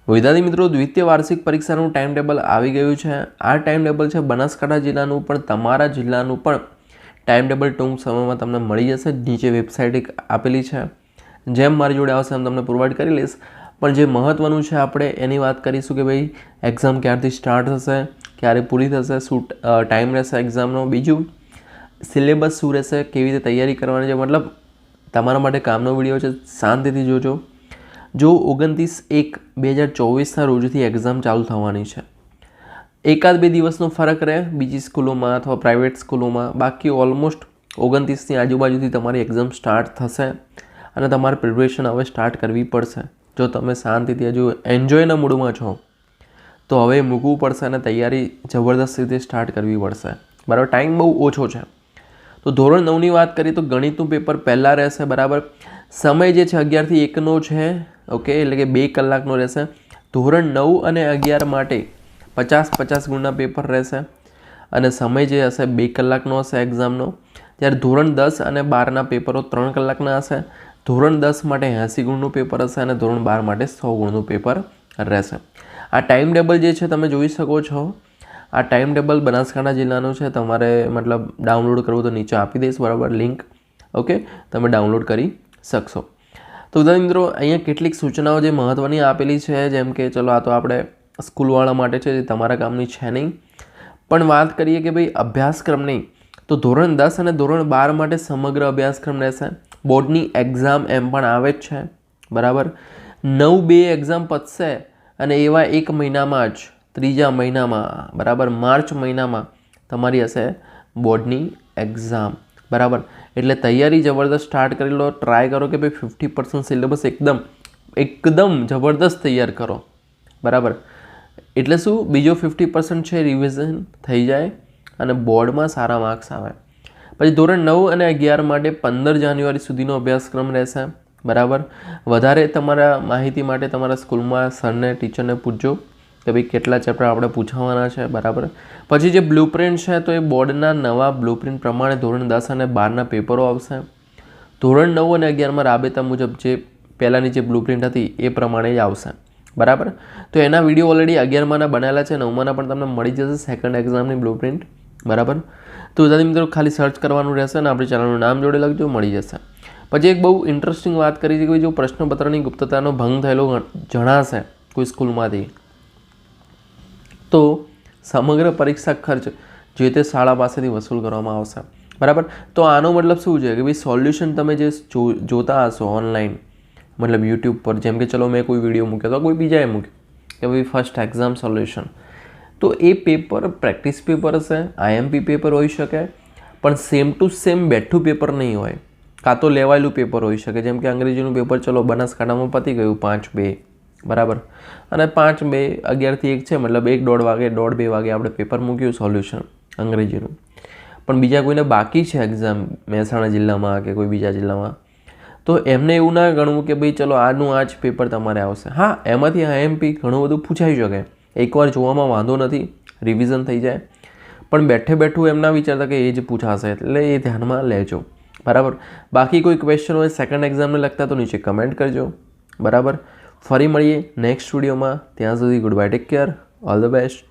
વિદ્યાર્થી મિત્રો, દ્વિતીય વાર્ષિક પરીક્ષાનું ટાઈમ ટેબલ આવી ગયું છે. આ ટાઈમ ટેબલ છે બનાસકાંઠા જિલ્લાનું, પણ તમારા જિલ્લાનું પણ ટાઈમ ટેબલ ટૂંક સમયમાં તમને મળી જશે. નીચે વેબસાઇટ એક આપેલી છે, જેમ મારી જોડે આવશે એમ તમને પ્રોવાઈડ કરી લઈશ. પણ જે મહત્ત્વનું છે આપણે એની વાત કરીશું કે ભાઈ એક્ઝામ ક્યારથી સ્ટાર્ટ થશે, ક્યારે પૂરી થશે, શું ટાઈમ રહેશે એક્ઝામનો, બીજું સિલેબસ શું રહેશે, કેવી રીતે તૈયારી કરવાની છે. મતલબ તમારા માટે કામનો વિડીયો છે, શાંતિથી જોજો. જો 29/1/2024ના રોજથી એક્ઝામ ચાલુ થવાની છે. એકાદ બે દિવસનો ફરક રહે બીજી સ્કૂલોમાં અથવા પ્રાઇવેટ સ્કૂલોમાં, બાકી ઓલમોસ્ટ 29ની આજુબાજુથી તમારી એક્ઝામ સ્ટાર્ટ થશે અને તમારે પ્રિપરેશન હવે સ્ટાર્ટ કરવી પડશે. જો તમે શાંતિથી હજુ એન્જોયના મૂડમાં છો તો હવે મૂકવું પડશે અને તૈયારી જબરદસ્ત રીતે સ્ટાર્ટ કરવી પડશે. બરાબર, ટાઈમ બહુ ઓછો છે. તો ધોરણ 9ની વાત કરીએ તો ગણિતનું પેપર પહેલાં રહેશે. બરાબર, સમય જે છે 11 થી 1નો છે. ઓકે, એટલે કે 2 કલાકનો રહેશે. ધોરણ 9 અને 11 માટે 50-50 ગુણના પેપર રહેશે અને સમય જે હશે 2 કલાકનો હશે એક્ઝામનો. જ્યારે ધોરણ 10 અને 12ના પેપરો 3 કલાકના હશે. ધોરણ 10 માટે 80 ગુણનું પેપર હશે અને ધોરણ 12 માટે 100 ગુણનું પેપર રહેશે. આ ટાઈમ ટેબલ જે છે તમે જોઈ શકો છો. આ ટાઈમ ટેબલ બનાસકાંઠા જિલ્લાનું છે. તમારે મતલબ ડાઉનલોડ કરવું તો નીચે આપી દઈશ, બરાબર, લિંક. ઓકે, તમે ડાઉનલોડ કરી શકશો. તો બધા મિત્રો, અહીંયા કેટલીક સૂચનાઓ જે મહત્ત્વની આપેલી છે, જેમ કે ચલો આ તો આપણે સ્કૂલવાળા માટે છે, જે તમારા કામની છે નહીં. પણ વાત કરીએ કે ભાઈ અભ્યાસક્રમની, તો ધોરણ 10 અને ધોરણ 12 માટે સમગ્ર અભ્યાસક્રમ રહેશે. બોર્ડની એક્ઝામ એમ પણ આવે જ છે. બરાબર, 9/2 એક્ઝામ પતશે અને એવા 1 મહિનામાં જ, ત્રીજા મહિનામાં, બરાબર, માર્ચ મહિનામાં તમારી હશે બોર્ડની એક્ઝામ. બરાબર, એટલે તૈયારી જબરદસ્ત સ્ટાર્ટ કરી લો. ટ્રાય કરો કે ભાઈ 50% સિલેબસ એકદમ જબરદસ્ત તૈયાર કરો. બરાબર, એટલે શું, બીજો 50% છે રિવિઝન થઈ જાય અને બોર્ડમાં સારા માર્ક્સ આવે. પછી ધોરણ 9 અને 11 માટે 15 જાન્યુઆરી સુધીનો અભ્યાસક્રમ રહેશે. બરાબર, વધારે તમારા માહિતી માટે તમારા સ્કૂલમાં સરને, ટીચરને પૂછજો કે ભાઈ કેટલા ચેપ્ટર આપણે પૂછાવાના છે. બરાબર, પછી જે બ્લુપ્રિન્ટ છે તો એ બોર્ડના નવા બ્લુપ્રિન્ટ પ્રમાણે ધોરણ 10 અને 12ના પેપરો આવશે. ધોરણ 9 અને 11માં રાબેતા મુજબ જે પહેલાંની જે બ્લુપ્રિન્ટ હતી એ પ્રમાણે જ આવશે. બરાબર, તો એના વિડીયો ઓલરેડી 11માના બનાવેલા છે, 9માના પણ તમને મળી જશે સેકન્ડ એક્ઝામની બ્લુપ્રિન્ટ. બરાબર, તો વિદ્યાર્થી મિત્રો ખાલી સર્ચ કરવાનું રહેશે અને આપણી ચેનલનું નામ જોડે લખજો, મળી જશે. પછી એક બહુ ઇન્ટરેસ્ટિંગ વાત કરી છે કે જો પ્રશ્નપત્રની ગુપ્તતાનો ભંગ થયેલો જણાશે કોઈ સ્કૂલમાંથી, તો સમગ્ર પરીક્ષા ખર્ચ જે તે શાળા પાસેથી વસૂલ કરવામાં આવશે. બરાબર, તો આનો મતલબ શું છે કે ભાઈ સોલ્યુશન તમે જે જોતા હશો ઓનલાઈન, મતલબ યુટ્યુબ પર, જેમ કે ચલો મેં કોઈ વિડીયો મૂક્યો તો કોઈ બીજાએ મૂક્યો કે ભાઈ ફર્સ્ટ એક્ઝામ સોલ્યુશન, તો એ પેપર પ્રેક્ટિસ પેપર હશે, IMP પેપર હોઈ શકે, પણ સેમ ટુ સેમ બેઠું પેપર નહીં હોય, કાં તો લેવાયેલું પેપર હોઈ શકે. જેમ કે અંગ્રેજીનું પેપર ચલો બનાસકાંઠામાં પતી ગયું 5/2, બરાબર, અને 5/2 11 થી 1 છે, મતલબ 1-1.5 વાગે, 1:30-2 વાગે આપણે પેપર મૂક્યું સોલ્યુશન અંગ્રેજીનું. પણ બીજા કોઈને બાકી છે એક્ઝામ મહેસાણા જિલ્લામાં કે કોઈ બીજા જિલ્લામાં, તો એમને એવું ના ગણવું કે ભાઈ ચલો આનું આ જ પેપર તમારે આવશે. હા, એમાંથી IMP ઘણું બધું પૂછાઈ શકે, એકવાર જોવામાં વાંધો નથી, રિવિઝન થઈ જાય. પણ બેઠે બેઠું એમ ના વિચારતા કે એ જ પૂછાશે, એટલે એ ધ્યાનમાં લેજો. બરાબર, બાકી કોઈ ક્વેશ્ચન હોય સેકન્ડ એક્ઝામને લગતા તો નીચે કમેન્ટ કરજો. બરાબર, ફરી મળીએ નેક્સ્ટ વિડીયોમાં. ત્યાં સુધી good bye, take care, all the best.